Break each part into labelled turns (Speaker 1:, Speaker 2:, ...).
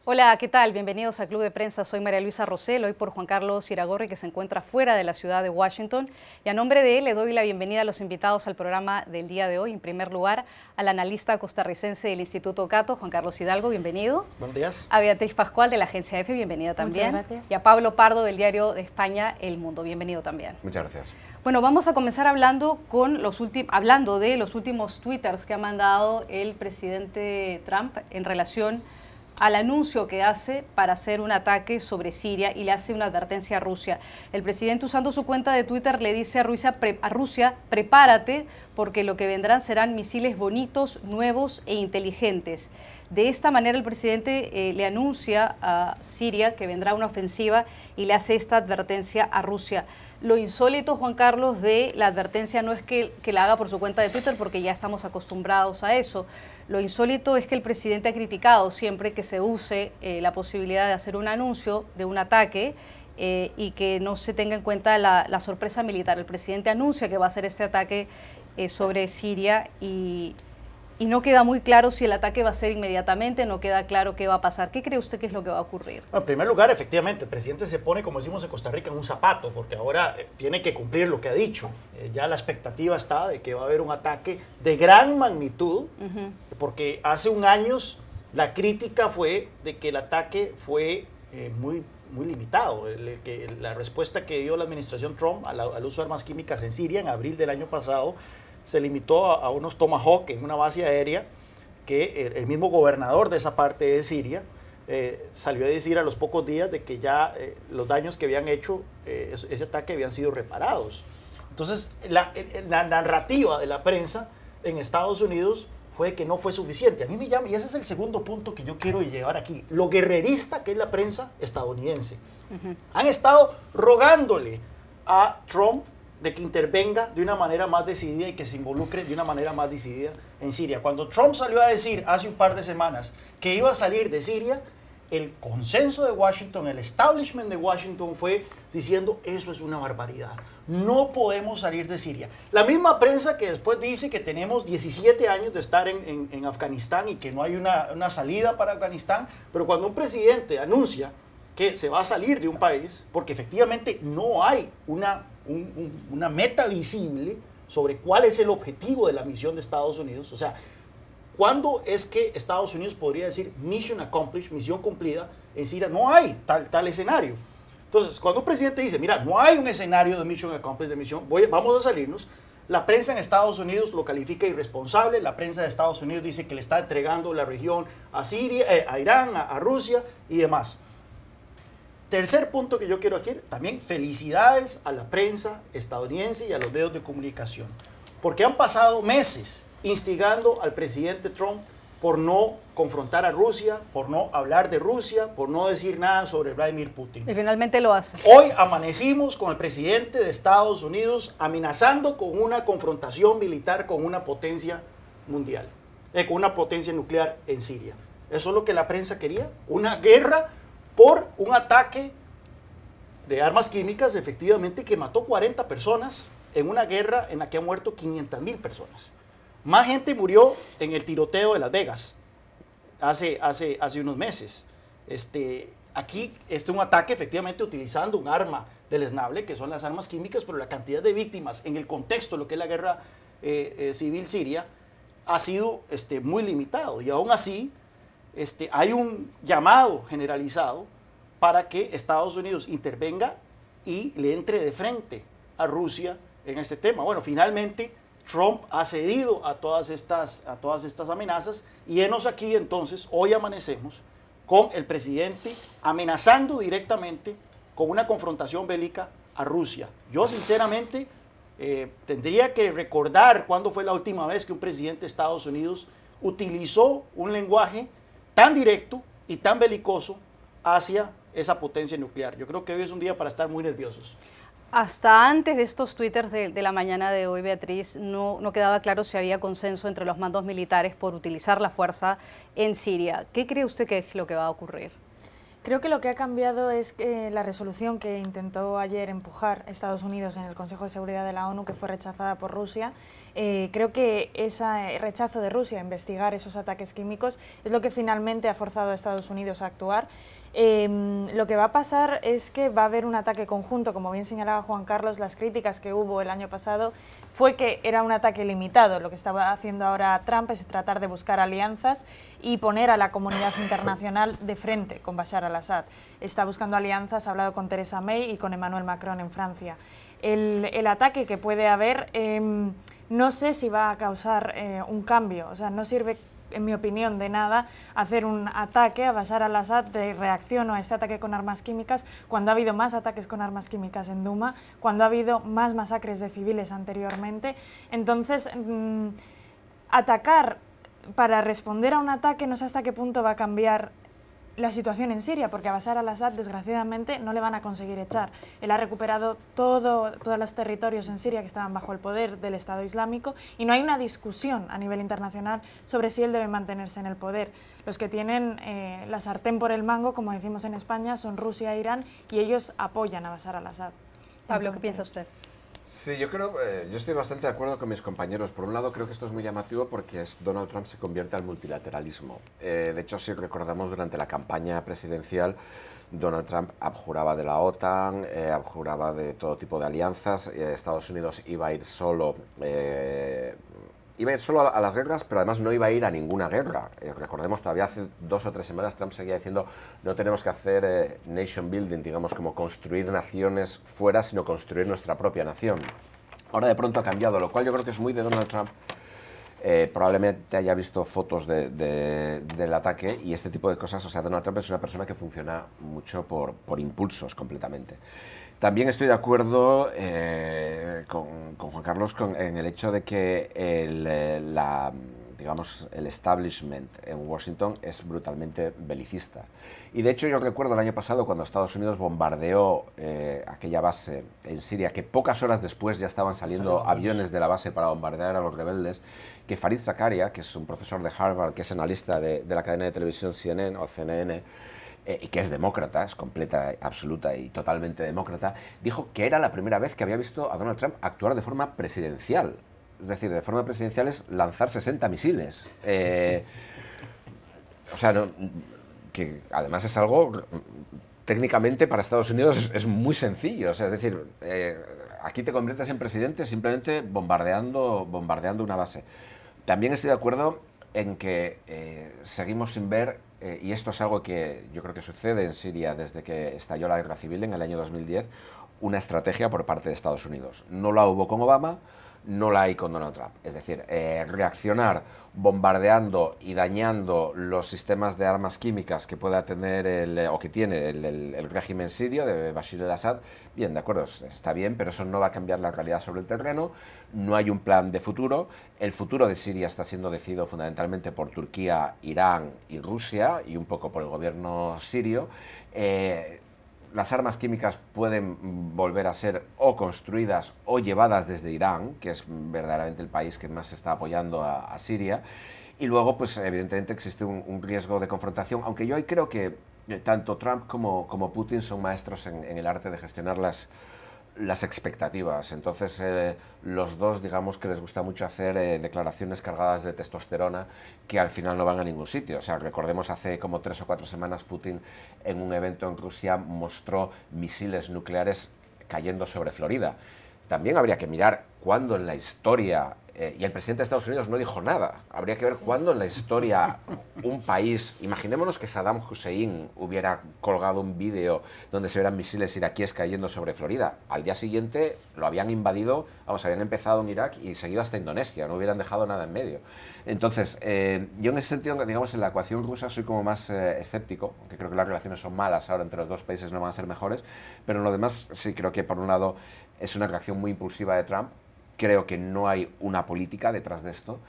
Speaker 1: Hola, ¿qué tal? Bienvenidos a Club de Prensa. Soy María Luisa Rosell, hoy por Juan Carlos Iragorri, que se encuentra fuera de la ciudad de Washington. Y a nombre de él le doy la bienvenida a los invitados al programa del día de hoy. En primer lugar, al analista costarricense del Instituto Cato, Juan Carlos Hidalgo, bienvenido.
Speaker 2: Buenos días.
Speaker 1: A Beatriz Pascual, de la agencia EFE, bienvenida también.
Speaker 3: Muchas gracias.
Speaker 1: Y a Pablo Pardo, del diario de España, El Mundo, bienvenido también.
Speaker 4: Muchas gracias.
Speaker 1: Bueno, vamos a comenzar hablando de los últimos twitters que ha mandado el presidente Trump en relación al anuncio que hace para hacer un ataque sobre Siria y le hace una advertencia a Rusia. El presidente, usando su cuenta de Twitter, le dice a Rusia, prepárate porque lo que vendrán serán misiles bonitos, nuevos e inteligentes. De esta manera el presidente le anuncia a Siria que vendrá una ofensiva y le hace esta advertencia a Rusia. Lo insólito, Juan Carlos, de la advertencia no es que la haga por su cuenta de Twitter, porque ya estamos acostumbrados a eso. Lo insólito es que el presidente ha criticado siempre que se use la posibilidad de hacer un anuncio de un ataque y que no se tenga en cuenta la sorpresa militar. El presidente anuncia que va a hacer este ataque sobre Siria y no queda muy claro si el ataque va a ser inmediatamente, no queda claro qué va a pasar. ¿Qué cree usted que es lo que va a ocurrir?
Speaker 2: Bueno, en primer lugar, efectivamente, el presidente se pone, como decimos en Costa Rica, en un zapato, porque ahora tiene que cumplir lo que ha dicho. Ya la expectativa está de que va a haber un ataque de gran magnitud, porque hace un año la crítica fue de que el ataque fue muy limitado. La respuesta que dio la administración Trump al uso de armas químicas en Siria en abril del año pasado se limitó a unos Tomahawk en una base aérea que el mismo gobernador de esa parte de Siria salió a decir a los pocos días de que ya los daños que habían hecho ese ataque habían sido reparados. Entonces, la narrativa de la prensa en Estados Unidos fue que no fue suficiente. A mí me llama, y ese es el segundo punto que yo quiero llevar aquí, lo guerrerista que es la prensa estadounidense. Han estado rogándole a Trump de que intervenga de una manera más decidida y que se involucre de una manera más decidida en Siria. Cuando Trump salió a decir hace un par de semanas que iba a salir de Siria, el consenso de Washington, el establishment de Washington fue diciendo eso es una barbaridad, no podemos salir de Siria. La misma prensa que después dice que tenemos 17 años de estar en Afganistán y que no hay una salida para Afganistán, pero cuando un presidente anuncia que se va a salir de un país, porque efectivamente no hay una meta visible sobre cuál es el objetivo de la misión de Estados Unidos. O sea, ¿cuándo es que Estados Unidos podría decir mission accomplished, misión cumplida en Siria? No hay tal escenario. Entonces, cuando un presidente dice, mira, no hay un escenario de mission accomplished, de misión, vamos a salirnos, la prensa en Estados Unidos lo califica irresponsable, la prensa de Estados Unidos dice que le está entregando la región a Siria, a Irán, a Rusia y demás. Tercer punto que yo quiero aquí, también felicidades a la prensa estadounidense y a los medios de comunicación, porque han pasado meses instigando al presidente Trump por no confrontar a Rusia, por no hablar de Rusia, por no decir nada sobre Vladimir Putin.
Speaker 1: Y finalmente lo hace.
Speaker 2: Hoy amanecimos con el presidente de Estados Unidos amenazando con una confrontación militar con una potencia mundial, con una potencia nuclear en Siria. Eso es lo que la prensa quería, una guerra por un ataque de armas químicas, efectivamente, que mató 40 personas en una guerra en la que han muerto 500,000 personas. Más gente murió en el tiroteo de Las Vegas hace unos meses. Aquí un ataque efectivamente utilizando un arma deleznable, que son las armas químicas, pero la cantidad de víctimas en el contexto de lo que es la guerra civil siria ha sido muy limitado. Y aún así, hay un llamado generalizado para que Estados Unidos intervenga y le entre de frente a Rusia en este tema. Bueno, finalmente Trump ha cedido a todas estas amenazas y enos aquí entonces, hoy amanecemos con el presidente amenazando directamente con una confrontación bélica a Rusia. Yo sinceramente tendría que recordar cuándo fue la última vez que un presidente de Estados Unidos utilizó un lenguaje tan directo y tan belicoso hacia esa potencia nuclear. Yo creo que hoy es un día para estar muy nerviosos.
Speaker 1: Hasta antes de estos twitters de la mañana de hoy, Beatriz, no quedaba claro si había consenso entre los mandos militares por utilizar la fuerza en Siria. ¿Qué cree usted que es lo que va a ocurrir?
Speaker 3: Creo que lo que ha cambiado es que la resolución que intentó ayer empujar Estados Unidos en el Consejo de Seguridad de la ONU, que fue rechazada por Rusia, creo que ese rechazo de Rusia a investigar esos ataques químicos es lo que finalmente ha forzado a Estados Unidos a actuar. Lo que va a pasar es que va a haber un ataque conjunto, como bien señalaba Juan Carlos. Las críticas que hubo el año pasado fue que era un ataque limitado. Lo que estaba haciendo ahora Trump es tratar de buscar alianzas y poner a la comunidad internacional de frente con Bashar al-Assad. Está buscando alianzas, ha hablado con Theresa May y con Emmanuel Macron en Francia. El ataque que puede haber, no sé si va a causar un cambio, o sea, no sirve, en mi opinión, de nada hacer un ataque a Bashar al-Assad de reacción a este ataque con armas químicas cuando ha habido más ataques con armas químicas en Duma, cuando ha habido más masacres de civiles anteriormente. Entonces, atacar para responder a un ataque no sé hasta qué punto va a cambiar la situación en Siria, porque a Bashar al-Assad, desgraciadamente, no le van a conseguir echar. Él ha recuperado todos los territorios en Siria que estaban bajo el poder del Estado Islámico y no hay una discusión a nivel internacional sobre si él debe mantenerse en el poder. Los que tienen la sartén por el mango, como decimos en España, son Rusia e Irán y ellos apoyan a Bashar al-Assad.
Speaker 1: Pablo, ¿qué piensa usted?
Speaker 4: Sí, yo estoy bastante de acuerdo con mis compañeros. Por un lado, creo que esto es muy llamativo porque Donald Trump se convierte al multilateralismo. De hecho, si recordamos, durante la campaña presidencial, Donald Trump abjuraba de la OTAN, abjuraba de todo tipo de alianzas. Estados Unidos iba a ir solo a las guerras, pero además no iba a ir a ninguna guerra. Recordemos, todavía hace 2 o 3 semanas Trump seguía diciendo no tenemos que hacer nation building, digamos, como construir naciones fuera, sino construir nuestra propia nación. Ahora de pronto ha cambiado, lo cual yo creo que es muy de Donald Trump. Probablemente haya visto fotos del ataque y este tipo de cosas. O sea, Donald Trump es una persona que funciona mucho por impulsos completamente. También estoy de acuerdo con Juan Carlos en el hecho de que el establishment en Washington es brutalmente belicista. Y de hecho yo recuerdo el año pasado cuando Estados Unidos bombardeó aquella base en Siria, que pocas horas después ya estaban saliendo aviones de la base para bombardear a los rebeldes, que Fareed Zakaria, que es un profesor de Harvard, que es analista de la cadena de televisión CNN o CNN, y que es demócrata, es completa, absoluta y totalmente demócrata, dijo que era la primera vez que había visto a Donald Trump actuar de forma presidencial. Es decir, de forma presidencial es lanzar 60 misiles. O sea, que además es algo, técnicamente para Estados Unidos es muy sencillo. O sea, es decir, aquí te conviertes en presidente simplemente bombardeando una base. También estoy de acuerdo en que seguimos sin ver, y esto es algo que yo creo que sucede en Siria desde que estalló la guerra civil en el año 2010, una estrategia por parte de Estados Unidos. No la hubo con Obama, no la hay con Donald Trump. Es decir, reaccionar bombardeando y dañando los sistemas de armas químicas que pueda tener o que tiene el régimen sirio de Bashar al-Assad, bien, de acuerdo, está bien, pero eso no va a cambiar la realidad sobre el terreno. No hay un plan de futuro. El futuro de Siria está siendo decidido fundamentalmente por Turquía, Irán y Rusia, y un poco por el gobierno sirio. Las armas químicas pueden volver a ser o construidas o llevadas desde Irán, que es verdaderamente el país que más está apoyando a Siria. Y luego, pues evidentemente existe un riesgo de confrontación, aunque yo ahí creo que tanto Trump como Putin son maestros en el arte de gestionar las expectativas. Entonces, los dos, digamos que les gusta mucho hacer declaraciones cargadas de testosterona que al final no van a ningún sitio. O sea, recordemos hace como 3 o 4 semanas Putin en un evento en Rusia mostró misiles nucleares cayendo sobre Florida. También habría que mirar cuándo en la historia, y el presidente de Estados Unidos no dijo nada, habría que ver cuándo en la historia un país, imaginémonos que Saddam Hussein hubiera colgado un vídeo donde se vieran misiles iraquíes cayendo sobre Florida. Al día siguiente lo habían invadido, habían empezado en Irak y seguido hasta Indonesia, no hubieran dejado nada en medio. Entonces, yo en ese sentido, digamos, en la ecuación rusa soy como más escéptico, aunque creo que las relaciones son malas ahora entre los dos países, no van a ser mejores, pero en lo demás sí creo que por un lado es una reacción muy impulsiva de Trump. Creo que no hay una política detrás de esto.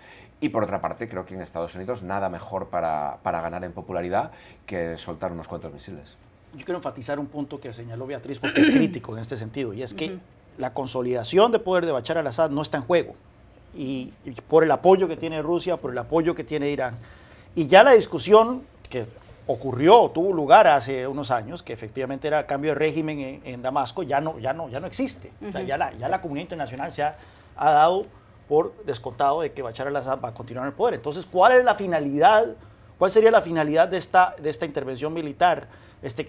Speaker 4: Y por otra parte, creo que en Estados Unidos nada mejor para ganar en popularidad que soltar unos cuantos misiles.
Speaker 2: Yo quiero enfatizar un punto que señaló Beatriz porque es crítico en este sentido, y es que la consolidación de poder de Bashar al-Assad no está en juego. Y por el apoyo que tiene Rusia, por el apoyo que tiene Irán. Y ya la discusión, que tuvo lugar hace unos años, que efectivamente era el cambio de régimen en Damasco, ya no existe. O sea, ya la comunidad internacional se ha dado por descontado de que Bashar al-Assad va a continuar en el poder. Entonces, ¿cuál sería la finalidad de esta intervención militar?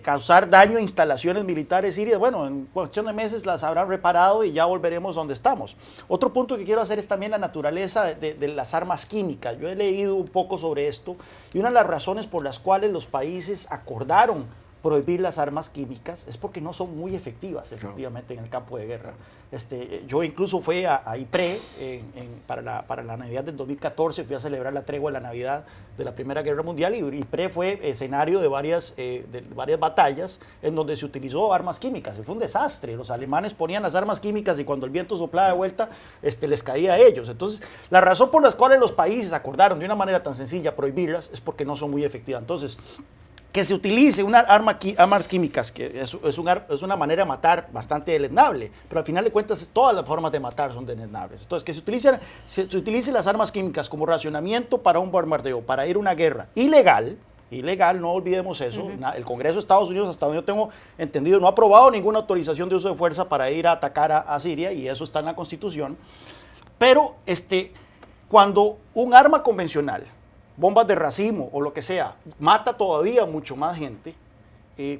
Speaker 2: Causar daño a instalaciones militares sirias. Bueno, en cuestión de meses las habrán reparado y ya volveremos donde estamos. Otro punto que quiero hacer es también la naturaleza de las armas químicas. Yo he leído un poco sobre esto y una de las razones por las cuales los países acordaron prohibir las armas químicas es porque no son muy efectivas, efectivamente, en el campo de guerra. Yo incluso fui a Ypres para la Navidad del 2014, fui a celebrar la tregua de la Navidad de la Primera Guerra Mundial, y Ypres fue escenario de varias batallas en donde se utilizó armas químicas. Fue un desastre. Los alemanes ponían las armas químicas y cuando el viento soplaba de vuelta, les caía a ellos. Entonces, la razón por la cual los países acordaron de una manera tan sencilla prohibirlas es porque no son muy efectivas. Entonces, que se utilice armas químicas, que es una manera de matar bastante deleznable, pero al final de cuentas todas las formas de matar son deleznables. Entonces, que se utilicen las armas químicas como racionamiento para un bombardeo, para ir a una guerra ilegal, no olvidemos eso. El Congreso de Estados Unidos, hasta donde yo tengo entendido, no ha aprobado ninguna autorización de uso de fuerza para ir a atacar a Siria, y eso está en la Constitución. Pero cuando un arma convencional, bombas de racimo o lo que sea, mata todavía mucho más gente,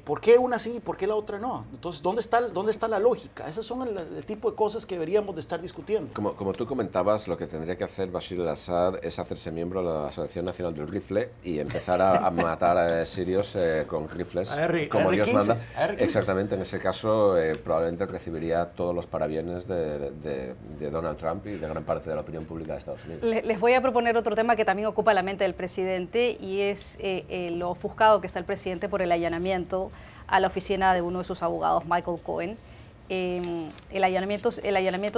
Speaker 2: ¿por qué una sí y por qué la otra no? Entonces, ¿dónde está la lógica? Esas son el tipo de cosas que deberíamos de estar discutiendo.
Speaker 4: Como tú comentabas, lo que tendría que hacer Bashar al-Assad es hacerse miembro de la Asociación Nacional del Rifle y empezar a matar a sirios con rifles, como Dios manda. Exactamente, en ese caso probablemente recibiría todos los parabienes de Donald Trump y de gran parte de la opinión pública de Estados Unidos.
Speaker 1: Les voy a proponer otro tema que también ocupa la mente del presidente, y es lo ofuscado que está el presidente por el allanamiento a la oficina de uno de sus abogados, Michael Cohen. El allanamiento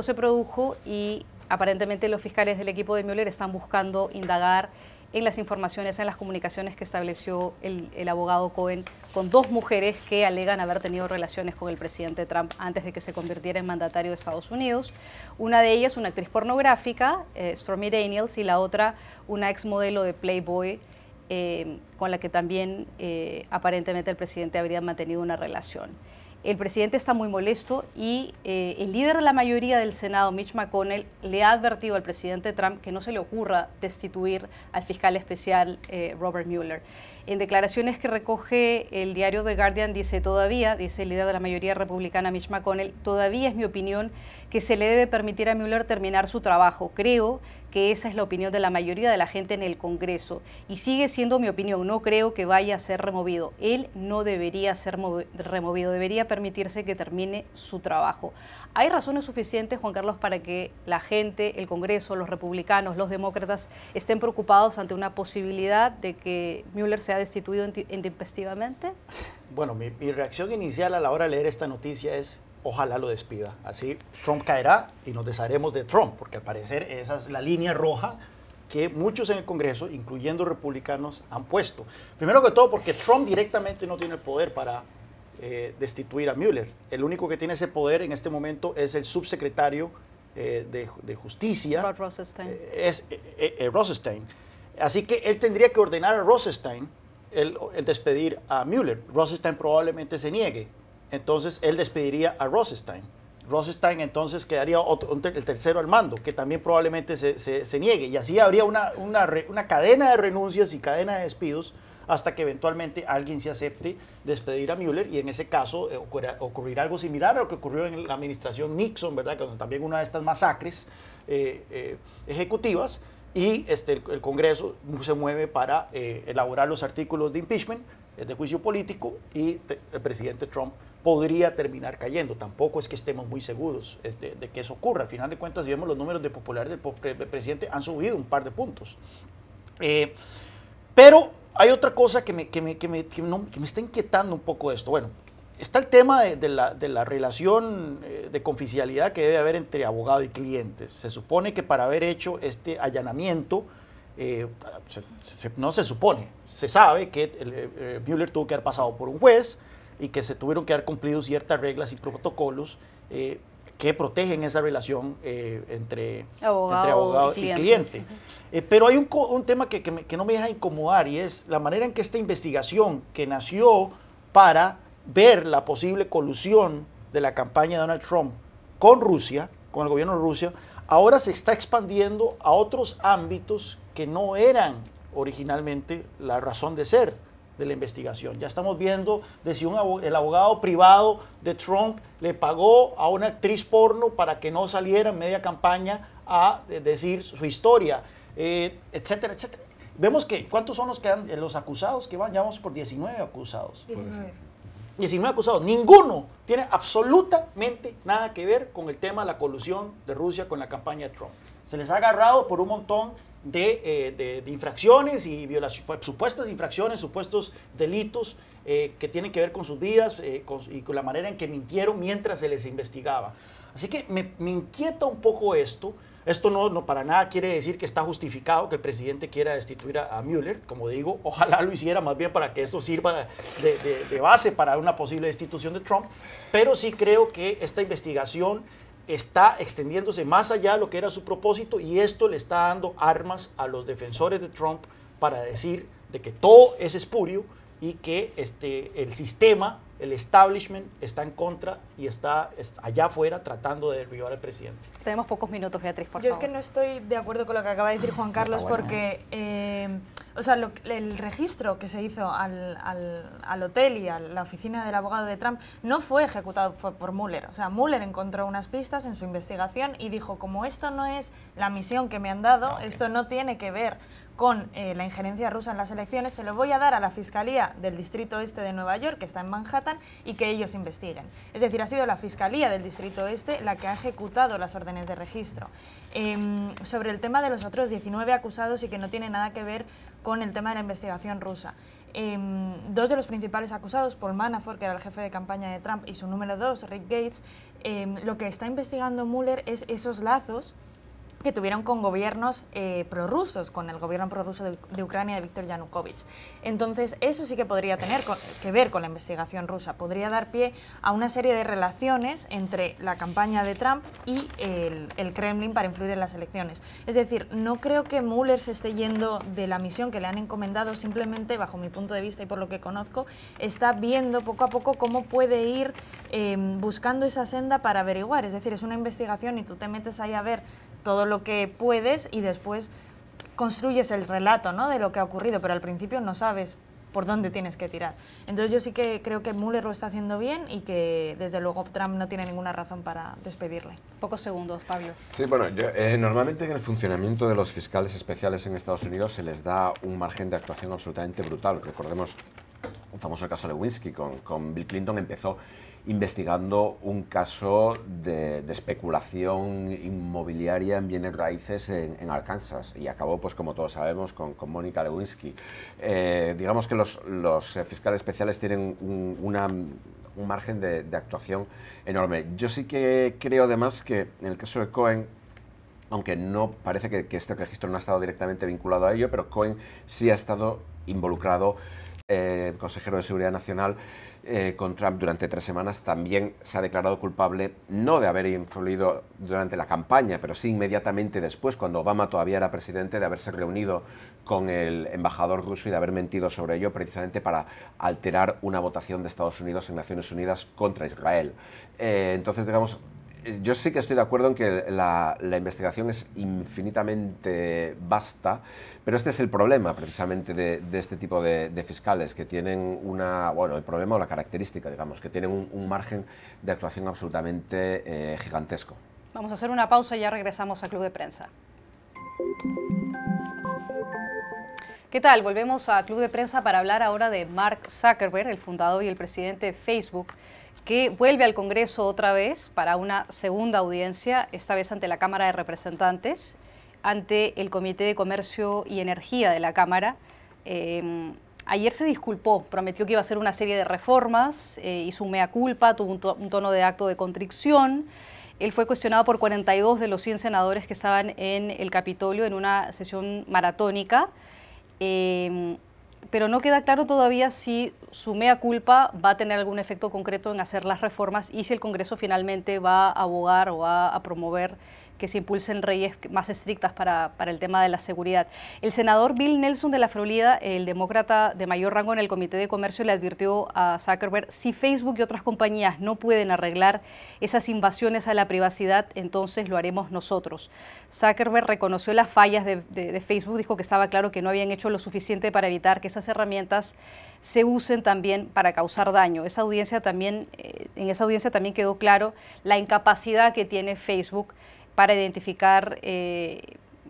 Speaker 1: se produjo y aparentemente los fiscales del equipo de Mueller están buscando indagar en las informaciones, en las comunicaciones que estableció el abogado Cohen con dos mujeres que alegan haber tenido relaciones con el presidente Trump antes de que se convirtiera en mandatario de Estados Unidos. Una de ellas, una actriz pornográfica, Stormy Daniels, y la otra, una exmodelo de Playboy, con la que también aparentemente el presidente habría mantenido una relación. El presidente está muy molesto y el líder de la mayoría del Senado, Mitch McConnell, le ha advertido al presidente Trump que no se le ocurra destituir al fiscal especial Robert Mueller. En declaraciones que recoge el diario The Guardian, dice el líder de la mayoría republicana, Mitch McConnell, todavía es mi opinión que se le debe permitir a Mueller terminar su trabajo. Creo que esa es la opinión de la mayoría de la gente en el Congreso y sigue siendo mi opinión. No creo que vaya a ser removido. Él no debería ser removido, debería permitirse que termine su trabajo. ¿Hay razones suficientes, Juan Carlos, para que la gente, el Congreso, los republicanos, los demócratas estén preocupados ante una posibilidad de que Mueller sea destituido intempestivamente?
Speaker 2: Bueno, mi reacción inicial a la hora de leer esta noticia es: ojalá lo despida. Así Trump caerá y nos desharemos de Trump, porque al parecer esa es la línea roja que muchos en el Congreso, incluyendo republicanos, han puesto. Primero que todo porque Trump directamente no tiene el poder para destituir a Mueller. El único que tiene ese poder en este momento es el subsecretario de Justicia,
Speaker 1: Rod Rosenstein.
Speaker 2: Rosenstein. Así que él tendría que ordenar a Rosenstein el despedir a Mueller. Rosenstein probablemente se niegue. Entonces él despediría a Rosenstein. Rosenstein entonces quedaría el tercero al mando, que también probablemente se niegue. Y así habría una cadena de renuncias y cadena de despidos hasta que eventualmente alguien se acepte despedir a Mueller, y en ese caso ocurrirá algo similar a lo que ocurrió en la administración Nixon, ¿verdad? Cuando también una de estas masacres ejecutivas, y el Congreso se mueve para elaborar los artículos de impeachment, de juicio político, y el presidente Trump podría terminar cayendo. Tampoco es que estemos muy seguros de que eso ocurra. Al final de cuentas, si vemos los números de popularidad del presidente, han subido un par de puntos. Pero hay otra cosa que me está inquietando un poco esto. Bueno, está el tema de la relación de confidencialidad que debe haber entre abogado y clientes. Se supone que para haber hecho este allanamiento, no se supone, se sabe que Mueller tuvo que haber pasado por un juez y que se tuvieron que haber cumplido ciertas reglas y protocolos que protegen esa relación entre
Speaker 1: Abogado
Speaker 2: abogado
Speaker 1: y
Speaker 2: y cliente. Pero hay un tema que no me deja incomodar, y es la manera en que esta investigación, que nació para ver la posible colusión de la campaña de Donald Trump con Rusia, con el gobierno de Rusia, ahora se está expandiendo a otros ámbitos que no eran originalmente la razón de ser de la investigación. Ya estamos viendo de si el abogado privado de Trump le pagó a una actriz porno para que no saliera en media campaña a decir su historia, etcétera, etcétera. Vemos que, ¿cuántos son los acusados que van? Ya vamos por 19 acusados. 19 acusados. Ninguno tiene absolutamente nada que ver con el tema de la colusión de Rusia con la campaña de Trump. Se les ha agarrado por un montón de infracciones y supuestas infracciones, supuestos delitos que tienen que ver con sus vidas y con la manera en que mintieron mientras se les investigaba. Así que me inquieta un poco esto. Esto no para nada quiere decir que está justificado que el presidente quiera destituir a Mueller. Como digo, ojalá lo hiciera más bien para que eso sirva de base para una posible destitución de Trump. Pero sí creo que esta investigación está extendiéndose más allá de lo que era su propósito, y esto le está dando armas a los defensores de Trump para decir de que todo es espurio y que el sistema, el establishment, está en contra y está allá afuera tratando de derribar al presidente.
Speaker 1: Tenemos pocos minutos, Beatriz, por
Speaker 3: Yo
Speaker 1: favor.
Speaker 3: es que no estoy de acuerdo con lo que acaba de decir Juan Carlos, porque o sea, el registro que se hizo al hotel y a la oficina del abogado de Trump no fue ejecutado por Mueller. O sea, Mueller encontró unas pistas en su investigación y dijo, como esto no es la misión que me han dado, esto no tiene que ver con la injerencia rusa en las elecciones, se lo voy a dar a la Fiscalía del Distrito Este de Nueva York, que está en Manhattan, y que ellos investiguen. Es decir, ha sido la Fiscalía del Distrito Este la que ha ejecutado las órdenes de registro. Sobre el tema de los otros 19 acusados y que no tiene nada que ver con el tema de la investigación rusa. Dos de los principales acusados, Paul Manafort, que era el jefe de campaña de Trump, y su número 2, Rick Gates, lo que está investigando Mueller es esos lazos que tuvieron con gobiernos prorrusos, con el gobierno prorruso de Ucrania de Víctor Yanukovych. Entonces, eso sí que podría tener que ver con la investigación rusa. Podría dar pie a una serie de relaciones entre la campaña de Trump y el Kremlin para influir en las elecciones. Es decir, no creo que Mueller se esté yendo de la misión que le han encomendado, simplemente, bajo mi punto de vista y por lo que conozco, está viendo poco a poco cómo puede ir buscando esa senda para averiguar. Es decir, es una investigación y tú te metes ahí a ver todo lo que puedes y después construyes el relato, ¿no?, de lo que ha ocurrido, pero al principio no sabes por dónde tienes que tirar. Entonces yo sí que creo que Mueller lo está haciendo bien y que desde luego Trump no tiene ninguna razón para despedirle.
Speaker 1: Pocos segundos, Pablo.
Speaker 4: Sí, bueno, normalmente en el funcionamiento de los fiscales especiales en Estados Unidos se les da un margen de actuación absolutamente brutal. Recordemos un famoso caso de Lewinsky con Bill Clinton. Empezó investigando un caso de especulación inmobiliaria en bienes raíces en Arkansas y acabó, pues como todos sabemos, con Mónica Lewinsky. Digamos que los fiscales especiales tienen un margen de actuación enorme. Yo sí que creo además que en el caso de Cohen, aunque no parece que este registro no ha estado directamente vinculado a ello, pero Cohen sí ha estado involucrado, consejero de Seguridad Nacional, con Trump durante 3 semanas. También se ha declarado culpable, no de haber influido durante la campaña, pero sí inmediatamente después, cuando Obama todavía era presidente, de haberse reunido con el embajador ruso y de haber mentido sobre ello precisamente para alterar una votación de Estados Unidos en Naciones Unidas contra Israel. Entonces, digamos, yo sí que estoy de acuerdo en que la investigación es infinitamente vasta, pero este es el problema precisamente de este tipo de fiscales, que tienen el problema o la característica, digamos, que tienen un margen de actuación absolutamente gigantesco.
Speaker 1: Vamos a hacer una pausa y ya regresamos a Club de Prensa. ¿Qué tal? Volvemos a Club de Prensa para hablar ahora de Mark Zuckerberg, el fundador y el presidente de Facebook, que vuelve al Congreso otra vez para una segunda audiencia, esta vez ante la Cámara de Representantes, ante el Comité de Comercio y Energía de la Cámara. Ayer se disculpó, prometió que iba a hacer una serie de reformas, hizo un mea culpa, tuvo un tono de acto de contrición. Él fue cuestionado por 42 de los 100 senadores que estaban en el Capitolio en una sesión maratónica. pero no queda claro todavía si su mea culpa va a tener algún efecto concreto en hacer las reformas y si el Congreso finalmente va a abogar o va a promover que se impulsen leyes más estrictas para el tema de la seguridad. El senador Bill Nelson de la Florida, el demócrata de mayor rango en el Comité de Comercio, le advirtió a Zuckerberg: si Facebook y otras compañías no pueden arreglar esas invasiones a la privacidad, entonces lo haremos nosotros. Zuckerberg reconoció las fallas de Facebook, dijo que estaba claro que no habían hecho lo suficiente para evitar que esas herramientas se usen también para causar daño. En esa audiencia también quedó claro la incapacidad que tiene Facebook para identificar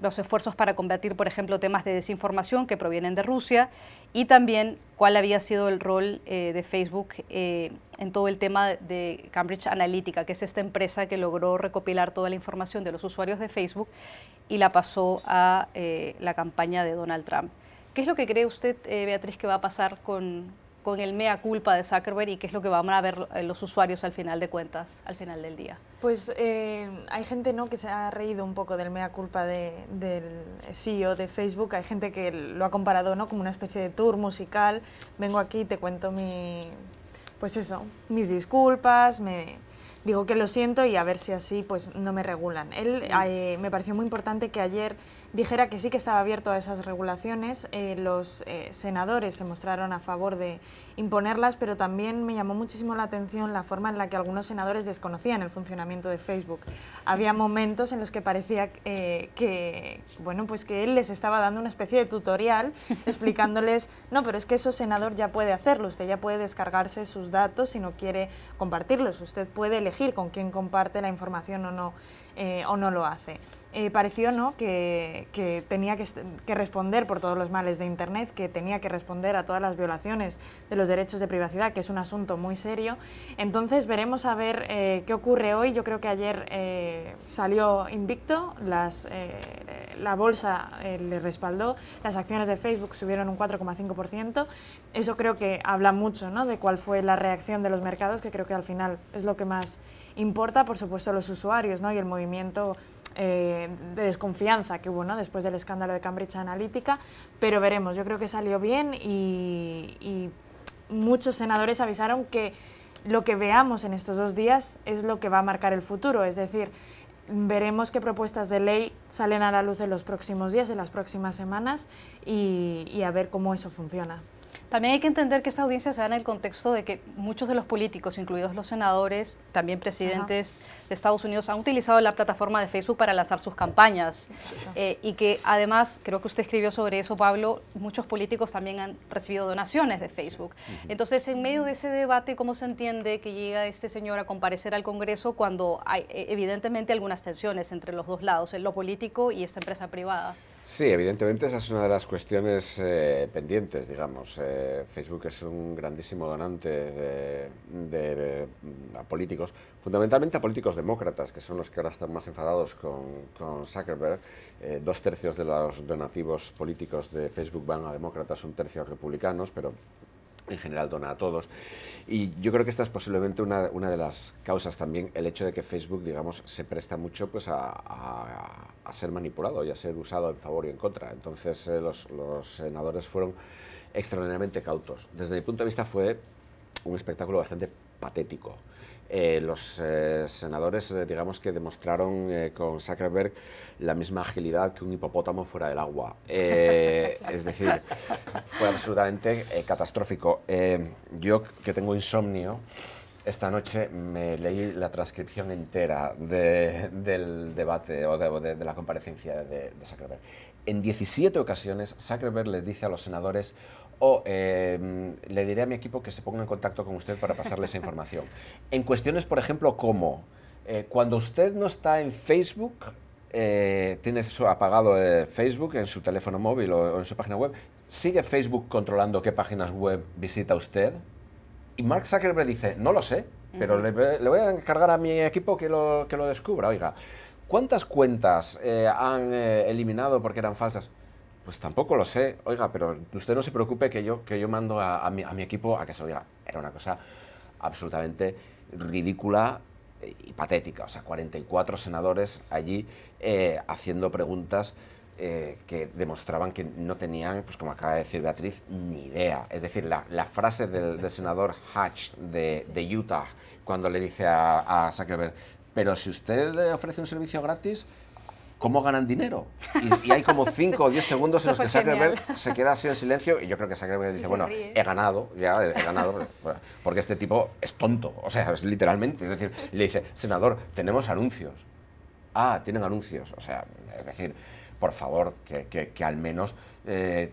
Speaker 1: los esfuerzos para combatir, por ejemplo, temas de desinformación que provienen de Rusia, y también cuál había sido el rol de Facebook en todo el tema de Cambridge Analytica, que es esta empresa que logró recopilar toda la información de los usuarios de Facebook y la pasó a la campaña de Donald Trump. ¿Qué es lo que cree usted, Beatriz, que va a pasar con el mea culpa de Zuckerberg y qué es lo que van a ver los usuarios al final de cuentas, al final del día?
Speaker 3: Pues hay gente, ¿no?, que se ha reído un poco del mea culpa del CEO de Facebook. Hay gente que lo ha comparado, ¿no?, como una especie de tour musical. Vengo aquí, te cuento mis disculpas, digo que lo siento y a ver si así pues no me regulan. Me pareció muy importante que ayer dijera que sí que estaba abierto a esas regulaciones. Los senadores se mostraron a favor de imponerlas, pero también me llamó muchísimo la atención la forma en la que algunos senadores desconocían el funcionamiento de Facebook. Había momentos en los que parecía que él les estaba dando una especie de tutorial explicándoles: no, pero es que eso, senador, ya puede hacerlo, usted ya puede descargarse sus datos si no quiere compartirlos, usted puede elegir con quién comparte la información o no lo hace. Pareció, ¿no?, que tenía que responder por todos los males de Internet, que tenía que responder a todas las violaciones de los derechos de privacidad, que es un asunto muy serio. Entonces veremos a ver qué ocurre hoy. Yo creo que ayer salió invicto, la bolsa le respaldó, las acciones de Facebook subieron un 4,5%. Eso creo que habla mucho, ¿no?, de cuál fue la reacción de los mercados, que creo que al final es lo que más importa. Por supuesto, los usuarios, ¿no?, y el movimiento de desconfianza que hubo, ¿no?, después del escándalo de Cambridge Analytica, pero veremos. Yo creo que salió bien y muchos senadores avisaron que lo que veamos en estos 2 días es lo que va a marcar el futuro, es decir, veremos qué propuestas de ley salen a la luz en los próximos días, en las próximas semanas, y a ver cómo eso funciona.
Speaker 1: También hay que entender que esta audiencia se da en el contexto de que muchos de los políticos, incluidos los senadores, también presidentes de Estados Unidos, han utilizado la plataforma de Facebook para lanzar sus campañas. Y que además, creo que usted escribió sobre eso, Pablo, muchos políticos también han recibido donaciones de Facebook. Entonces, en medio de ese debate, ¿cómo se entiende que llega este señor a comparecer al Congreso cuando hay evidentemente algunas tensiones entre los dos lados, en lo político y esta empresa privada?
Speaker 4: Sí, evidentemente esa es una de las cuestiones pendientes, digamos. Facebook es un grandísimo donante a políticos, fundamentalmente a políticos demócratas, que son los que ahora están más enfadados con Zuckerberg. 2/3 de los donativos políticos de Facebook van a demócratas, 1/3 a republicanos, pero en general dona a todos. Y yo creo que esta es posiblemente una de las causas también, el hecho de que Facebook, digamos, se presta mucho pues a ser manipulado y a ser usado en favor y en contra. Entonces los senadores fueron extraordinariamente cautos. Desde mi punto de vista fue un espectáculo bastante patético. Los senadores, digamos, que demostraron con Zuckerberg la misma agilidad que un hipopótamo fuera del agua. Es decir, fue absolutamente catastrófico. Yo, que tengo insomnio, esta noche me leí la transcripción entera del debate o de la comparecencia de Zuckerberg. En 17 ocasiones, Zuckerberg les dice a los senadores: le diré a mi equipo que se ponga en contacto con usted para pasarle esa información. En cuestiones, por ejemplo, como cuando usted no está en Facebook, tiene apagado Facebook en su teléfono móvil o en su página web, ¿sigue Facebook controlando qué páginas web visita usted? Y Mark Zuckerberg dice: no lo sé, pero le voy a encargar a mi equipo que lo descubra. Oiga, ¿cuántas cuentas han eliminado porque eran falsas? Pues tampoco lo sé. Oiga, pero usted no se preocupe que yo mando a mi equipo a que se lo diga. Era una cosa absolutamente ridícula y patética. O sea, 44 senadores allí haciendo preguntas que demostraban que no tenían, pues como acaba de decir Beatriz, ni idea. Es decir, la frase del senador Hatch de Utah, cuando le dice a Zuckerberg, pero si usted le ofrece un servicio gratis, ¿cómo ganan dinero? Y hay como 5 o 10 segundos en los que Zuckerberg se queda así en silencio y yo creo que Zuckerberg dice, bueno, he ganado, porque este tipo es tonto, o sea, es literalmente, es decir, le dice, senador, tenemos anuncios. Ah, tienen anuncios, o sea, es decir, por favor, que al menos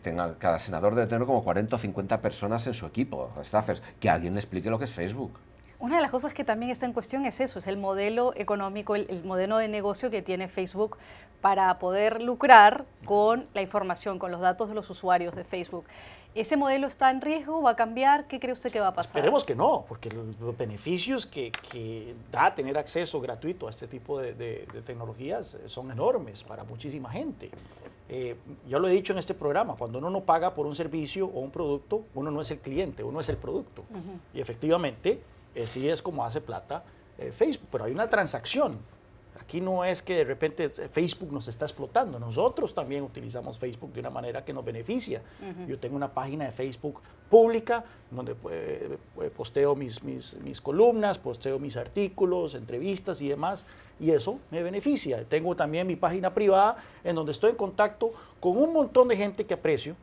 Speaker 4: tenga, cada senador debe tener como 40 o 50 personas en su equipo, staffers, que alguien le explique lo que es Facebook.
Speaker 1: Una de las cosas que también está en cuestión es eso, es el modelo económico, el modelo de negocio que tiene Facebook para poder lucrar con la información, con los datos de los usuarios de Facebook. ¿Ese modelo está en riesgo? ¿Va a cambiar? ¿Qué cree usted que va a pasar?
Speaker 2: Esperemos que no, porque los beneficios que da tener acceso gratuito a este tipo de tecnologías son enormes para muchísima gente. Yo lo he dicho en este programa, cuando uno no paga por un servicio o un producto, uno no es el cliente, uno es el producto. Y efectivamente, sí es como hace plata Facebook, pero hay una transacción. Aquí no es que de repente Facebook nos está explotando, nosotros también utilizamos Facebook de una manera que nos beneficia. Yo tengo una página de Facebook pública donde posteo mis columnas, posteo mis artículos, entrevistas y demás, y eso me beneficia. Tengo también mi página privada en donde estoy en contacto con un montón de gente que aprecio,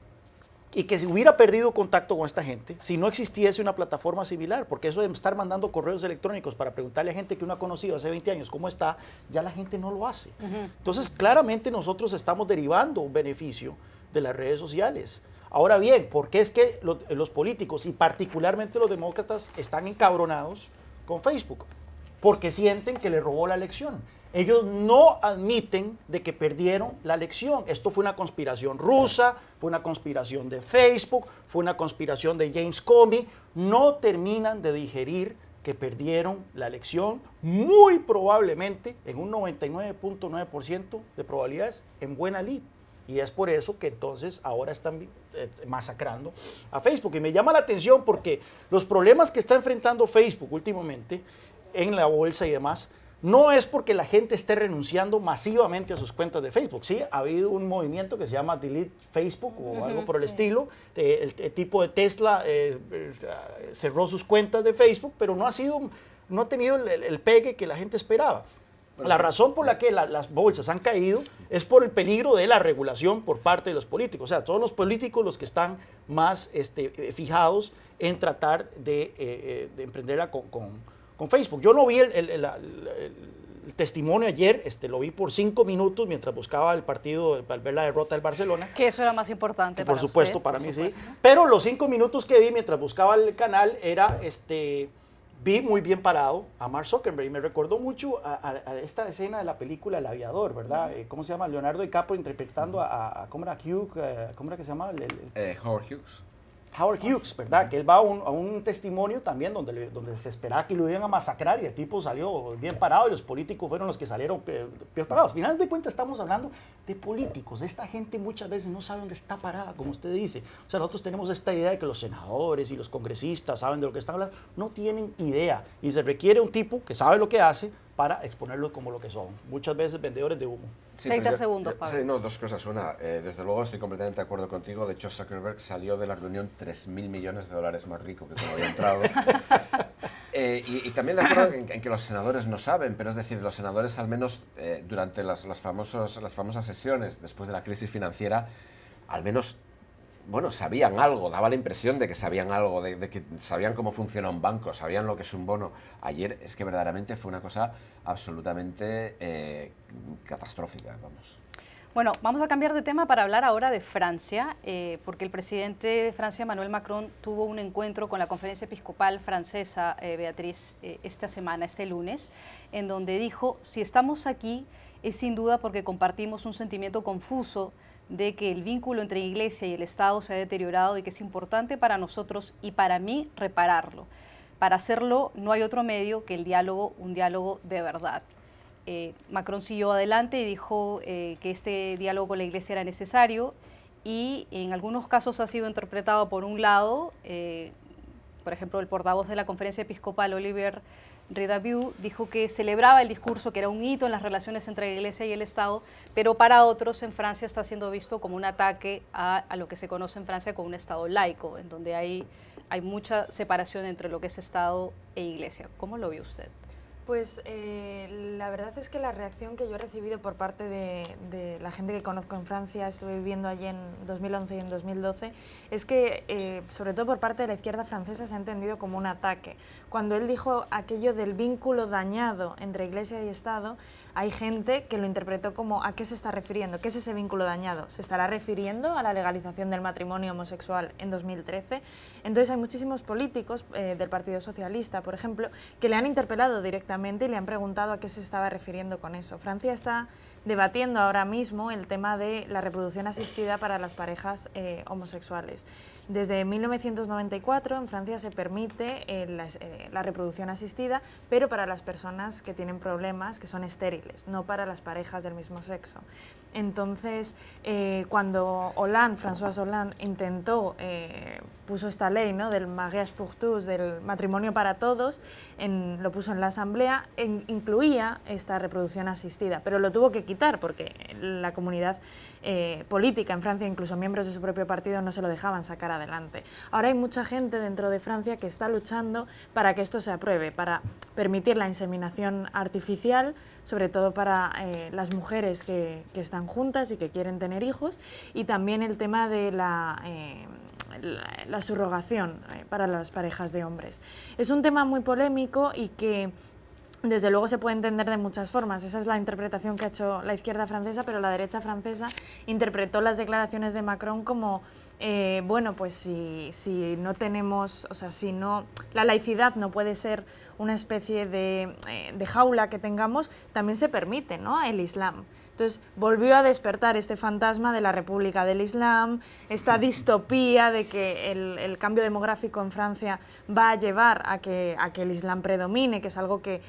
Speaker 2: y que si hubiera perdido contacto con esta gente, si no existiese una plataforma similar, porque eso de estar mandando correos electrónicos para preguntarle a gente que uno ha conocido hace 20 años cómo está, ya la gente no lo hace. Entonces, claramente nosotros estamos derivando un beneficio de las redes sociales. Ahora bien, ¿por qué es que los políticos y particularmente los demócratas están encabronados con Facebook? Porque sienten que le robó la elección. Ellos no admiten de que perdieron la elección. Esto fue una conspiración rusa, fue una conspiración de Facebook, fue una conspiración de James Comey. No terminan de digerir que perdieron la elección, muy probablemente en un 99.9% de probabilidades en buena lid. Y es por eso que entonces ahora están masacrando a Facebook. Y me llama la atención porque los problemas que está enfrentando Facebook últimamente en la bolsa y demás, no es porque la gente esté renunciando masivamente a sus cuentas de Facebook. Sí, ha habido un movimiento que se llama Delete Facebook o algo por el estilo. El tipo de Tesla cerró sus cuentas de Facebook, pero no ha tenido el pegue que la gente esperaba. La razón por la que las bolsas han caído es por el peligro de la regulación por parte de los políticos. O sea, todos los políticos los que están más fijados en tratar de emprenderla con Facebook. Yo no vi el testimonio ayer, lo vi por 5 minutos mientras buscaba el partido, al ver la derrota del Barcelona.
Speaker 1: Que eso era más importante
Speaker 2: para usted. Por supuesto, para mí sí. Pero los 5 minutos que vi mientras buscaba el canal era, vi muy bien parado a Mark Zuckerberg y me recordó mucho a esta escena de la película El Aviador, ¿verdad? ¿Cómo se llama? Leonardo DiCaprio interpretando ¿cómo era Hugh? ¿Cómo era que se llama?
Speaker 4: Howard Hughes.
Speaker 2: Howard Hughes, ¿verdad? Que él va a un testimonio también donde se esperaba que lo iban a masacrar y el tipo salió bien parado y los políticos fueron los que salieron peor parados. Al final de cuentas estamos hablando de políticos. Esta gente muchas veces no sabe dónde está parada, como usted dice. O sea, nosotros tenemos esta idea de que los senadores y los congresistas saben de lo que están hablando. No tienen idea y se requiere un tipo que sabe lo que hace para exponerlo como lo que son. Muchas veces vendedores de humo.
Speaker 1: Sí, 30 segundos, Pablo.
Speaker 4: Sí, no, dos cosas. Una, desde luego estoy completamente de acuerdo contigo. De hecho, Zuckerberg salió de la reunión 3.000 millones de dólares más rico que como había entrado. Y también de acuerdo en que los senadores no saben, pero es decir, los senadores al menos durante las famosas sesiones después de la crisis financiera, al menos, bueno, sabían algo, daba la impresión de que sabían algo, de que sabían cómo funciona un banco, sabían lo que es un bono. Ayer es que verdaderamente fue una cosa absolutamente catastrófica, vamos.
Speaker 1: Bueno, vamos a cambiar de tema para hablar ahora de Francia, porque el presidente de Francia, Emmanuel Macron, tuvo un encuentro con la Conferencia Episcopal Francesa, Beatriz, esta semana, este lunes, en donde dijo, si estamos aquí es sin duda porque compartimos un sentimiento confuso de que el vínculo entre Iglesia y el Estado se ha deteriorado y que es importante para nosotros y para mí repararlo. Para hacerlo no hay otro medio que el diálogo, un diálogo de verdad. Macron siguió adelante y dijo que este diálogo con la Iglesia era necesario y en algunos casos ha sido interpretado por un lado, por ejemplo, el portavoz de la Conferencia Episcopal, Olivier Ridaviou dijo que celebraba el discurso, que era un hito en las relaciones entre la Iglesia y el Estado, pero para otros en Francia está siendo visto como un ataque a lo que se conoce en Francia como un Estado laico, en donde hay mucha separación entre lo que es Estado e Iglesia. ¿Cómo lo vio usted?
Speaker 3: Pues la verdad es que la reacción que yo he recibido por parte de la gente que conozco en Francia, estuve viviendo allí en 2011 y en 2012, es que sobre todo por parte de la izquierda francesa se ha entendido como un ataque. Cuando él dijo aquello del vínculo dañado entre Iglesia y Estado, hay gente que lo interpretó como ¿a qué se está refiriendo? ¿Qué es ese vínculo dañado? ¿Se estará refiriendo a la legalización del matrimonio homosexual en 2013? Entonces hay muchísimos políticos del Partido Socialista, por ejemplo, que le han interpelado directamente y le han preguntado a qué se estaba refiriendo con eso. Francia está debatiendo ahora mismo el tema de la reproducción asistida para las parejas homosexuales. Desde 1994 en Francia se permite la reproducción asistida, pero para las personas que tienen problemas, que son estériles, no para las parejas del mismo sexo. Entonces, cuando François Hollande puso esta ley, ¿no?, del mariage pour tous, del matrimonio para todos, lo puso en la Asamblea, incluía esta reproducción asistida, pero lo tuvo que quitar porque la comunidad política en Francia, incluso miembros de su propio partido, no se lo dejaban sacar adelante. Ahora hay mucha gente dentro de Francia que está luchando para que esto se apruebe, para permitir la inseminación artificial, sobre todo para las mujeres que están juntas y que quieren tener hijos, y también el tema de la subrogación para las parejas de hombres. Es un tema muy polémico y que desde luego se puede entender de muchas formas. Esa es la interpretación que ha hecho la izquierda francesa, pero la derecha francesa interpretó las declaraciones de Macron como bueno, pues si no tenemos, o sea, si no, la laicidad no puede ser una especie de jaula que tengamos, también se permite, ¿no?, el Islam. Entonces volvió a despertar este fantasma de la República del Islam, esta distopía de que el cambio demográfico en Francia va a llevar a que el Islam predomine, que es algo que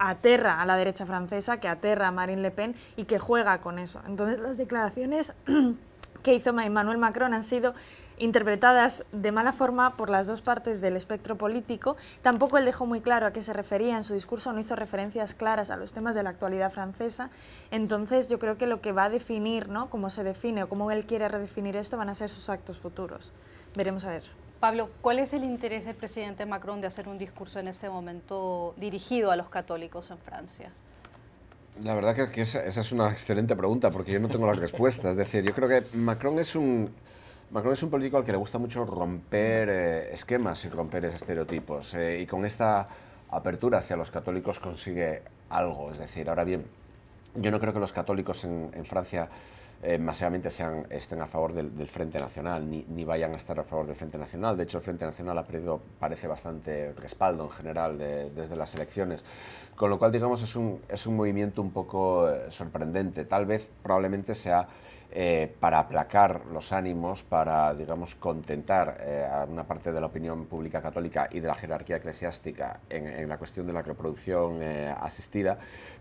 Speaker 3: aterra a la derecha francesa, que aterra a Marine Le Pen y que juega con eso. Entonces las declaraciones que hizo Emmanuel Macron han sido interpretadas de mala forma por las dos partes del espectro político. Tampoco él dejó muy claro a qué se refería en su discurso, no hizo referencias claras a los temas de la actualidad francesa. Entonces yo creo que lo que va a definir, ¿no?, cómo se define o cómo él quiere redefinir esto, van a ser sus actos futuros. Veremos a ver.
Speaker 1: Pablo, ¿cuál es el interés del presidente Macron de hacer un discurso en este momento dirigido a los católicos en Francia?
Speaker 4: La verdad que esa es una excelente pregunta, porque yo no tengo la respuesta. Es decir, yo creo que Macron es un político al que le gusta mucho romper esquemas y romper estereotipos. Y con esta apertura hacia los católicos consigue algo. Es decir, ahora bien, yo no creo que los católicos en Francia masivamente estén a favor del Frente Nacional, ni vayan a estar a favor del Frente Nacional. De hecho, el Frente Nacional ha perdido, parece, bastante respaldo en general desde las elecciones. Con lo cual, digamos, es un movimiento un poco sorprendente. Tal vez, probablemente sea para aplacar los ánimos, para, digamos, contentar a una parte de la opinión pública católica y de la jerarquía eclesiástica en la cuestión de la reproducción asistida,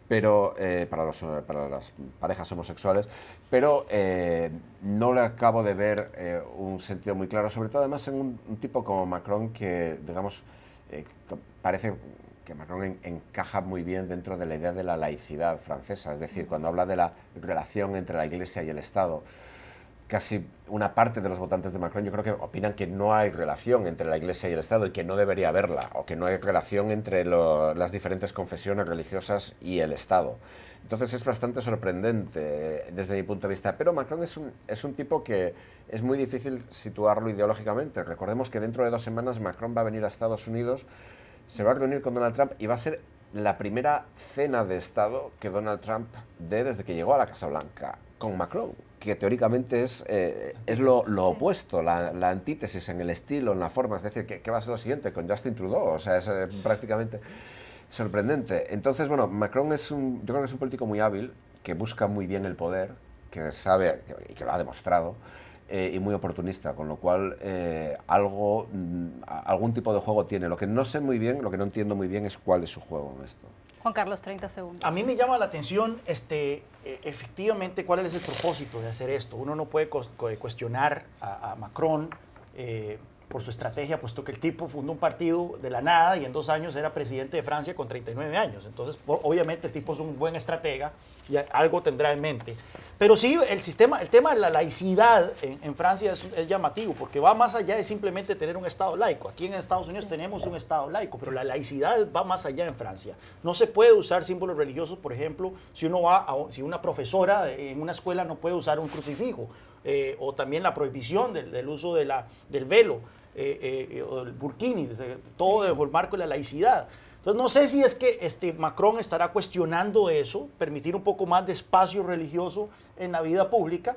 Speaker 4: pero para las parejas homosexuales, pero no le acabo de ver un sentido muy claro, sobre todo además en un tipo como Macron que, digamos, parece que Macron encaja muy bien dentro de la idea de la laicidad francesa, es decir, cuando habla de la relación entre la Iglesia y el Estado, casi una parte de los votantes de Macron yo creo que opinan que no hay relación entre la Iglesia y el Estado y que no debería haberla, o que no hay relación entre las diferentes confesiones religiosas y el Estado. Entonces es bastante sorprendente desde mi punto de vista, pero Macron es un tipo que es muy difícil situarlo ideológicamente. Recordemos que dentro de 2 semanas Macron va a venir a Estados Unidos, se va a reunir con Donald Trump y va a ser la primera cena de Estado que Donald Trump dé desde que llegó a la Casa Blanca con Macron, que teóricamente es lo opuesto, la antítesis en el estilo, en la forma. Es decir, ¿qué va a ser lo siguiente con Justin Trudeau? O sea, es prácticamente sorprendente. Entonces, bueno, Macron yo creo que es un político muy hábil, que busca muy bien el poder, que sabe y que lo ha demostrado, y muy oportunista, con lo cual algún tipo de juego tiene. Lo que no sé muy bien, lo que no entiendo muy bien es cuál es su juego en esto.
Speaker 1: Juan Carlos, 30 segundos.
Speaker 2: A mí me llama la atención efectivamente cuál es el propósito de hacer esto. Uno no puede cuestionar a Macron por su estrategia, puesto que el tipo fundó un partido de la nada y en 2 años era presidente de Francia con 39 años. Entonces, obviamente el tipo es un buen estratega y algo tendrá en mente. Pero sí, el tema de la laicidad en Francia es llamativo, porque va más allá de simplemente tener un Estado laico. Aquí en Estados Unidos tenemos un Estado laico, pero la laicidad va más allá en Francia. No se puede usar símbolos religiosos, por ejemplo, si una profesora en una escuela no puede usar un crucifijo, o también la prohibición del uso del velo, o el burkini, todo bajo el marco de la laicidad. Entonces, no sé si es que Macron estará cuestionando eso, permitir un poco más de espacio religioso en la vida pública,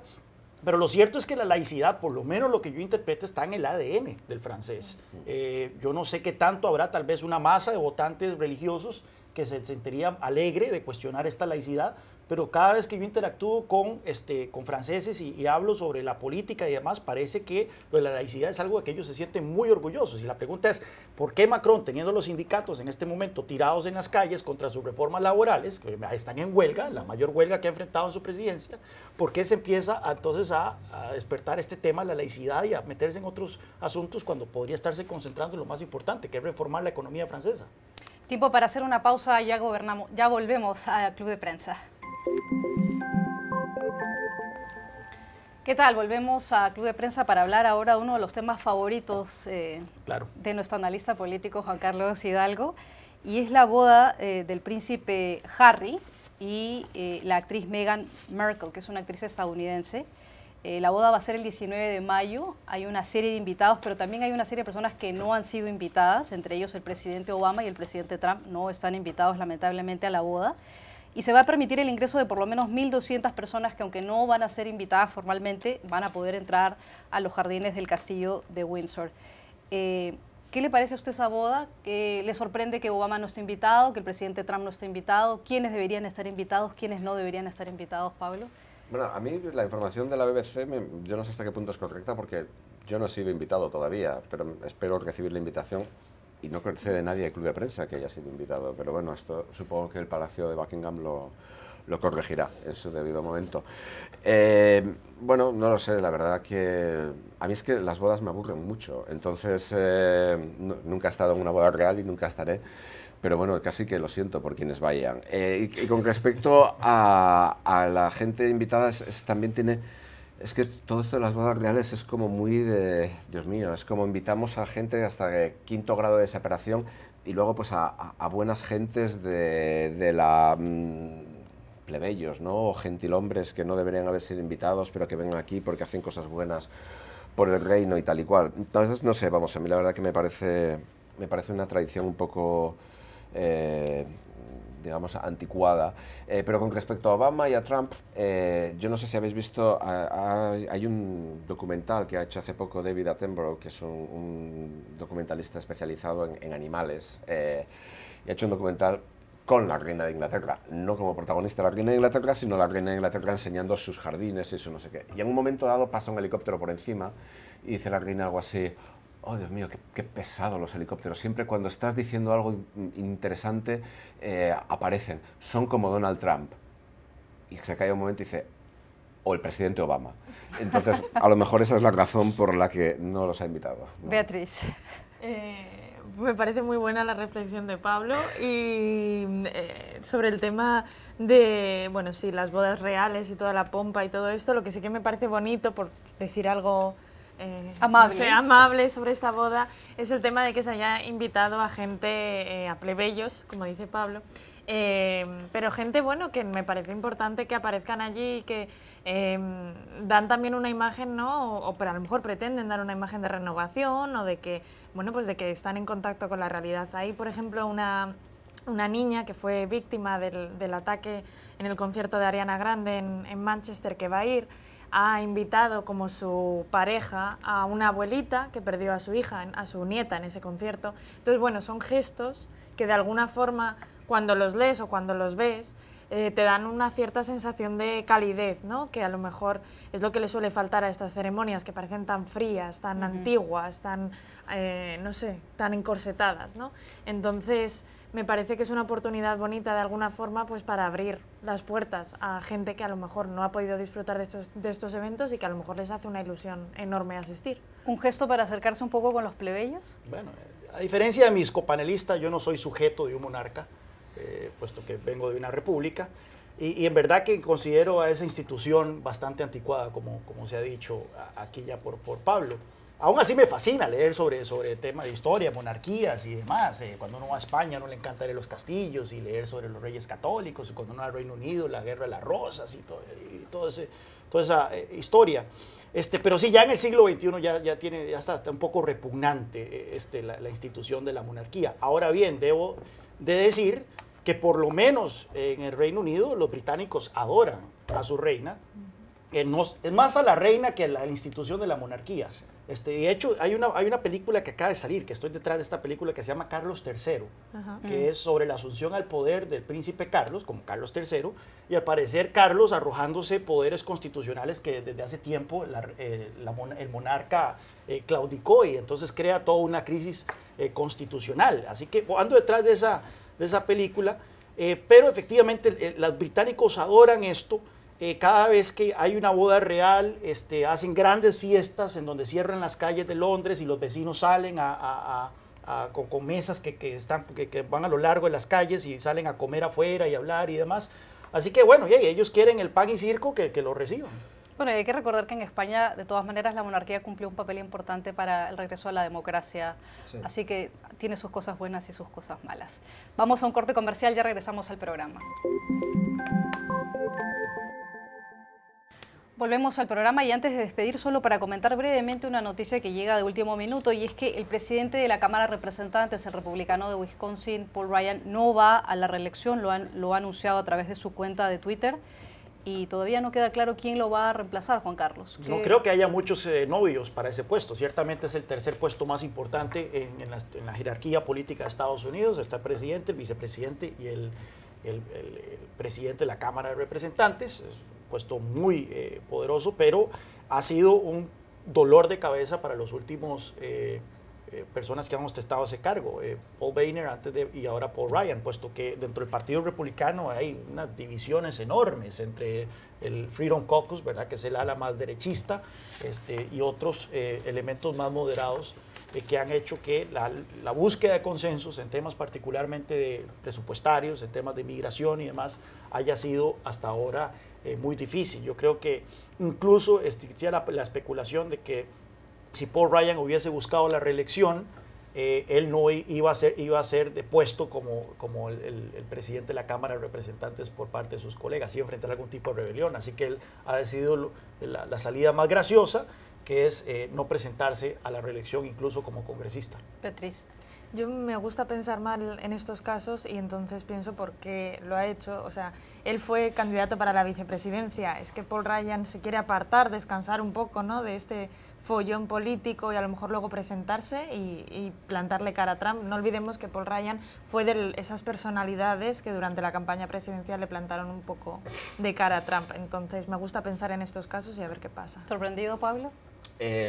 Speaker 2: pero lo cierto es que la laicidad, por lo menos lo que yo interpreto, está en el ADN del francés. Yo no sé qué tanto habrá, tal vez una masa de votantes religiosos que se sentirían alegre de cuestionar esta laicidad, pero cada vez que yo interactúo con franceses y hablo sobre la política y demás, parece que lo de la laicidad es algo de que ellos se sienten muy orgullosos. Y la pregunta es, ¿por qué Macron, teniendo los sindicatos en este momento tirados en las calles contra sus reformas laborales, que están en huelga, la mayor huelga que ha enfrentado en su presidencia, por qué se empieza entonces a despertar este tema de la laicidad y a meterse en otros asuntos cuando podría estarse concentrando en lo más importante, que es reformar la economía francesa?
Speaker 1: Tiempo para hacer una pausa, ya volvemos al Club de Prensa. ¿Qué tal? Volvemos a Club de Prensa para hablar ahora de uno de los temas favoritos
Speaker 2: Claro,
Speaker 1: de nuestro analista político Juan Carlos Hidalgo, y es la boda del príncipe Harry y la actriz Meghan Markle, que es una actriz estadounidense. La boda va a ser el 19 de mayo, hay una serie de invitados, pero también hay una serie de personas que no han sido invitadas, entre ellos el presidente Obama y el presidente Trump no están invitados lamentablemente a la boda. Y se va a permitir el ingreso de por lo menos 1.200 personas que, aunque no van a ser invitadas formalmente, van a poder entrar a los jardines del castillo de Windsor. ¿Qué le parece a usted esa boda? ¿Le sorprende que Obama no esté invitado, que el presidente Trump no esté invitado? ¿Quiénes deberían estar invitados? ¿Quiénes no deberían estar invitados, Pablo?
Speaker 4: Bueno, a mí la información de la BBC, yo no sé hasta qué punto es correcta, porque yo no he sido invitado todavía, pero espero recibir la invitación. Y no sé de nadie del Club de Prensa que haya sido invitado, pero bueno, esto supongo que el Palacio de Buckingham lo corregirá en su debido momento. Bueno, no lo sé, la verdad que a mí es que las bodas me aburren mucho, entonces nunca he estado en una boda real y nunca estaré, pero bueno, casi que lo siento por quienes vayan. Y con respecto a la gente invitada, también tiene... Es que todo esto de las bodas reales es como muy de... Dios mío, es como invitamos a gente hasta el 5º grado de separación y luego pues a buenas gentes de la... plebeyos, ¿no? O gentilhombres que no deberían haber sido invitados, pero que vengan aquí porque hacen cosas buenas por el reino y tal y cual. Entonces, no sé, vamos, a mí la verdad que me parece una tradición un poco... digamos, anticuada. Pero con respecto a Obama y a Trump, yo no sé si habéis visto, hay un documental que ha hecho hace poco David Attenborough, que es un documentalista especializado en animales, y ha hecho un documental con la reina de Inglaterra, no como protagonista la reina de Inglaterra, sino la reina de Inglaterra enseñando sus jardines y eso no sé qué. Y en un momento dado pasa un helicóptero por encima y dice la reina algo así: oh, Dios mío, qué pesado los helicópteros. Siempre cuando estás diciendo algo interesante, aparecen. Son como Donald Trump. Y se cae un momento y dice, o el presidente Obama. Entonces, a lo mejor esa es la razón por la que no los ha invitado, ¿no?
Speaker 1: Beatriz.
Speaker 3: Me parece muy buena la reflexión de Pablo y sobre el tema de, bueno, sí, las bodas reales y toda la pompa y todo esto, lo que sí que me parece bonito, por decir algo
Speaker 1: amable.
Speaker 3: No sé, amable sobre esta boda, es el tema de que se haya invitado a gente, a plebeyos, como dice Pablo, pero gente, bueno, que me parece importante que aparezcan allí y que dan también una imagen, ¿no? O pero a lo mejor pretenden dar una imagen de renovación o de que, bueno, pues de que están en contacto con la realidad. Ahí, por ejemplo, una niña que fue víctima del ataque en el concierto de Ariana Grande en Manchester, que va a ir, ha invitado como su pareja a una abuelita que perdió a su hija, a su nieta en ese concierto. Entonces, bueno, son gestos que de alguna forma, cuando los lees o cuando los ves, te dan una cierta sensación de calidez, ¿no? Que a lo mejor es lo que le suele faltar a estas ceremonias que parecen tan frías, tan antiguas, tan, no sé, tan encorsetadas, ¿no? Entonces, me parece que es una oportunidad bonita de alguna forma, pues para abrir las puertas a gente que a lo mejor no ha podido disfrutar de estos eventos y que a lo mejor les hace una ilusión enorme asistir.
Speaker 1: ¿Un gesto para acercarse un poco con los plebeyos?
Speaker 2: Bueno, a diferencia de mis copanelistas, yo no soy sujeto de un monarca, puesto que vengo de una república, y en verdad que considero a esa institución bastante anticuada, como se ha dicho aquí ya por Pablo. Aún así me fascina leer sobre temas de historia, monarquías y demás. Cuando uno va a España, no le encanta leer los castillos y leer sobre los reyes católicos, y cuando uno va al Reino Unido, la guerra de las rosas y toda esa historia. Pero sí, ya en el siglo XXI ya está un poco repugnante la institución de la monarquía. Ahora bien, debo de decir que por lo menos en el Reino Unido los británicos adoran a su reina. Es más a la reina que a la institución de la monarquía. De hecho, hay una película que acaba de salir, que estoy detrás de esta película, que se llama Carlos III, que es sobre la asunción al poder del príncipe Carlos, como Carlos III, y al parecer Carlos arrojándose poderes constitucionales que desde hace tiempo el monarca claudicó, y entonces crea toda una crisis constitucional. Así que ando detrás de esa película, pero efectivamente los británicos adoran esto. Cada vez que hay una boda real, hacen grandes fiestas en donde cierran las calles de Londres y los vecinos salen con mesas que van a lo largo de las calles y salen a comer afuera y hablar y demás. Así que bueno, ellos quieren el pan y circo que lo reciban.
Speaker 1: Bueno, hay que recordar que en España, de todas maneras, la monarquía cumplió un papel importante para el regreso a la democracia. Sí. Así que tiene sus cosas buenas y sus cosas malas. Vamos a un corte comercial, ya regresamos al programa. Volvemos al programa y antes de despedir, solo para comentar brevemente una noticia que llega de último minuto, y es que el presidente de la Cámara de Representantes, el republicano de Wisconsin, Paul Ryan, no va a la reelección, lo ha anunciado a través de su cuenta de Twitter, y todavía no queda claro quién lo va a reemplazar, Juan Carlos.
Speaker 2: No creo que haya muchos novios para ese puesto. Ciertamente es el tercer puesto más importante en la jerarquía política de Estados Unidos. Está el presidente, el vicepresidente y el presidente de la Cámara de Representantes. Es un puesto muy poderoso, pero ha sido un dolor de cabeza para los últimos personas que han ostentado ese cargo. Paul Boehner y ahora Paul Ryan, puesto que dentro del Partido Republicano hay unas divisiones enormes entre el Freedom Caucus, ¿verdad?, que es el ala más derechista, y otros elementos más moderados, que han hecho que la búsqueda de consensos en temas particularmente presupuestarios, en temas de migración y demás, haya sido hasta ahora muy difícil. Yo creo que incluso existía la especulación de que si Paul Ryan hubiese buscado la reelección, él no iba a ser depuesto como el presidente de la Cámara de Representantes por parte de sus colegas, iba a enfrentar algún tipo de rebelión. Así que él ha decidido la salida más graciosa, que es no presentarse a la reelección incluso como congresista.
Speaker 1: Beatriz.
Speaker 3: Yo me gusta pensar mal en estos casos y entonces pienso por qué lo ha hecho. O sea, él fue candidato para la vicepresidencia. Es que Paul Ryan se quiere apartar, descansar un poco, ¿no?, de este follón político y a lo mejor luego presentarse y plantarle cara a Trump. No olvidemos que Paul Ryan fue de esas personalidades que durante la campaña presidencial le plantaron un poco de cara a Trump. Entonces me gusta pensar en estos casos y a ver qué pasa.
Speaker 1: ¿Sorprendido, Pablo?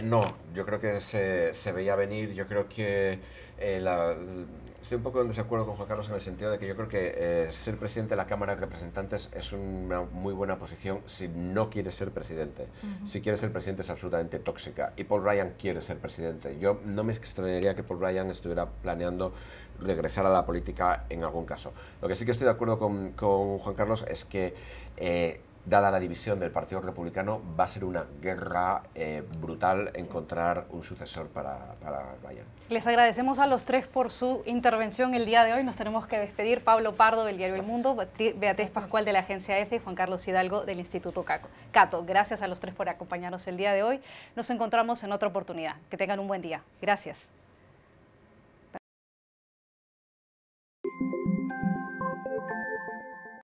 Speaker 4: No, yo creo que se veía venir. Yo creo que estoy un poco en desacuerdo con Juan Carlos en el sentido de que yo creo que ser presidente de la Cámara de Representantes es una muy buena posición si no quieres ser presidente. Si quieres ser presidente es absolutamente tóxica, y Paul Ryan quiere ser presidente. Yo no me extrañaría que Paul Ryan estuviera planeando regresar a la política en algún caso. Lo que sí que estoy de acuerdo con Juan Carlos es que dada la división del Partido Republicano, va a ser una guerra brutal encontrar un sucesor para Ryan.
Speaker 1: Les agradecemos a los tres por su intervención el día de hoy. Nos tenemos que despedir. Pablo Pardo, del diario El Mundo, Beatriz Pascual, de la agencia EFE, y Juan Carlos Hidalgo, del Instituto Cato. Gracias a los tres por acompañarnos el día de hoy. Nos encontramos en otra oportunidad. Que tengan un buen día. Gracias.